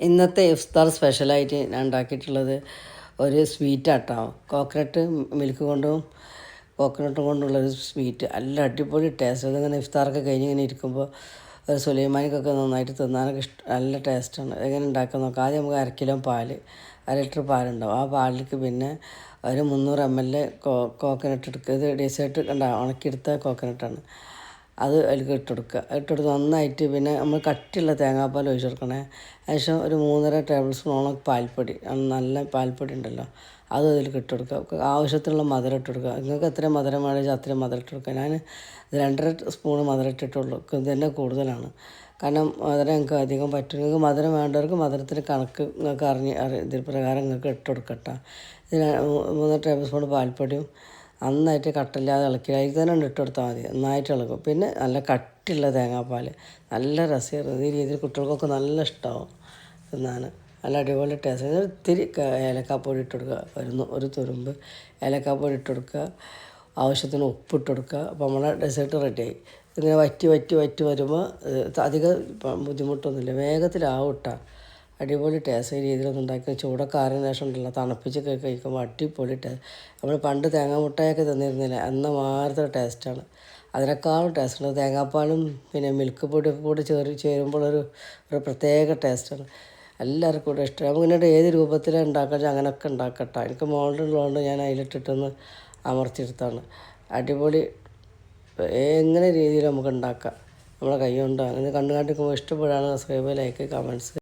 ഇന്നത്തെ ഇഫ്താർ സ്പെഷ്യലായിട്ട് ഞാൻ ഉണ്ടാക്കിയിട്ടുള്ളത് ഒരു സ്വീറ്റാട്ടോ. കോക്കനട്ട് മിൽക്ക് കൊണ്ടും കോക്കനട്ടും കൊണ്ടുള്ളൊരു സ്വീറ്റ്. നല്ല അടിപൊളി ടേസ്റ്റ്. അതിങ്ങനെ ഇഫ്താറൊക്കെ കഴിഞ്ഞ് ഇങ്ങനെ ഇരിക്കുമ്പോൾ ഒരു സുലൈമാനിക്കൊക്കെ നന്നായിട്ട് തിന്നാനൊക്കെ നല്ല ടേസ്റ്റാണ്. എങ്ങനെ ഉണ്ടാക്കാൻ നോക്കാം. ആദ്യം നമുക്ക് 1 കിലോ പാൽ, 1 ലിറ്റർ പാലുണ്ടാവും. ആ പാലിലേക്ക് പിന്നെ ഒരു 300 ml കോക്കനട്ട് എടുക്കുക. ഇത് ഡെസേർട്ട് ഉണക്കിയെടുത്ത കോക്കനട്ടാണ്. അത് അതിലേക്ക് ഇട്ടുകൊടുത്ത് നന്നായിട്ട് പിന്നെ നമ്മൾ കട്ടിയുള്ള തേങ്ങാപ്പാൽ ഒഴിച്ച് കൊടുക്കണേ. അതിനുശേഷം ഒരു 3.5 ടേബിൾ സ്പൂണോളം പാൽപ്പൊടി, നല്ല പാൽപ്പൊടി ഉണ്ടല്ലോ, അത് അതിലേക്ക് ഇട്ട് കൊടുക്കുക. ആവശ്യത്തിനുള്ള മധുരം ഇട്ട് കൊടുക്കുക. നിങ്ങൾക്ക് എത്രയും മധുരം വേണമെങ്കിൽ അത്രയും മധുരം ഇട്ട് കൊടുക്കുക. ഞാൻ 2.5 സ്പൂൺ മധുരം ഇട്ടിട്ടുള്ളൂ. ഇത് തന്നെ കൂടുതലാണ്. കാരണം മധുരം നിങ്ങൾക്ക് അധികം പറ്റും. നിങ്ങൾക്ക് മധുരം വേണ്ടവർക്ക് മധുരത്തിന് കണക്ക് നിങ്ങൾക്ക് ഇതിൽ പ്രകാരം നിങ്ങൾക്ക് ഇട്ട് കൊടുക്കട്ടെ. ഇതിന് 3 ടേബിൾ സ്പൂൺ പാൽപ്പൊടിയും നന്നായിട്ട് കട്ടില്ലാതെ ഇളക്കി അതിൽ തന്നെ ഇട്ട് കൊടുത്താൽ മതി. നന്നായിട്ട് ഇളക്കും. പിന്നെ നല്ല കട്ടിയുള്ള തേങ്ങാപ്പാൽ, നല്ല രസമായിരുന്നു. ഈ രീതിയിൽ കുട്ടികൾക്കൊക്കെ നല്ല ഇഷ്ടമാവും തിന്നാൻ. നല്ല അടിപൊളി ടേസ്റ്റ്. ഇത്തിരി ഏലക്കാപ്പൊടി ഇട്ട് കൊടുക്കുക, ഒരു തുരുമ്പ് ഏലക്കാപ്പൊടി ഇട്ട് കൊടുക്കുക. ആവശ്യത്തിന് ഉപ്പിട്ട് കൊടുക്കുക. അപ്പോൾ നമ്മളെ ഡെസേർട്ട് റെഡിയായി. ഇങ്ങനെ വറ്റി വരുമ്പോൾ അധികം ബുദ്ധിമുട്ടൊന്നുമില്ല, വേഗത്തിലാവും ഇട്ടാൽ. അടിപൊളി ടേസ്റ്റ്. ഈ രീതിയിലൊന്നും ഉണ്ടാക്കി ചൂടൊക്കെ ആറിന് ശേഷം ഉണ്ടല്ലോ, തണുപ്പിച്ചൊക്കെ കഴിക്കുമ്പോൾ അടിപൊളി ടേസ്റ്റ്. നമ്മൾ പണ്ട് തേങ്ങാ മുട്ടായൊക്കെ തിന്നിരുന്നില്ല, എന്ന മാരത്തെ ടേസ്റ്റാണ്. അതിനേക്കാളും ടേസ്റ്റാണ്. തേങ്ങാപ്പാലും പിന്നെ മിൽക്ക് പൊടിയൊക്കെ കൂടി ചേരുമ്പോൾ ഒരു പ്രത്യേക ടേസ്റ്റാണ്. എല്ലാവർക്കും കൂടെ ഇഷ്ടം. നമുക്ക് ഏത് രൂപത്തിലാണ് ഉണ്ടാക്കുക അങ്ങനെയൊക്കെ ഉണ്ടാക്കട്ടെ. എനിക്ക് മോളുള്ളതുകൊണ്ട് ഞാൻ അതിലിട്ടിട്ടൊന്ന് അമർത്തിയെടുത്താണ്. അടിപൊളി എങ്ങനെ രീതിയിൽ നമുക്ക് ഉണ്ടാക്കാം. നമ്മളെ കൈ കൊണ്ട് അങ്ങനെ കണ്ടുകൊണ്ടിരിക്കുമ്പോൾ ഇഷ്ടപ്പെടുകയാണ്. Subscribe, like, comments.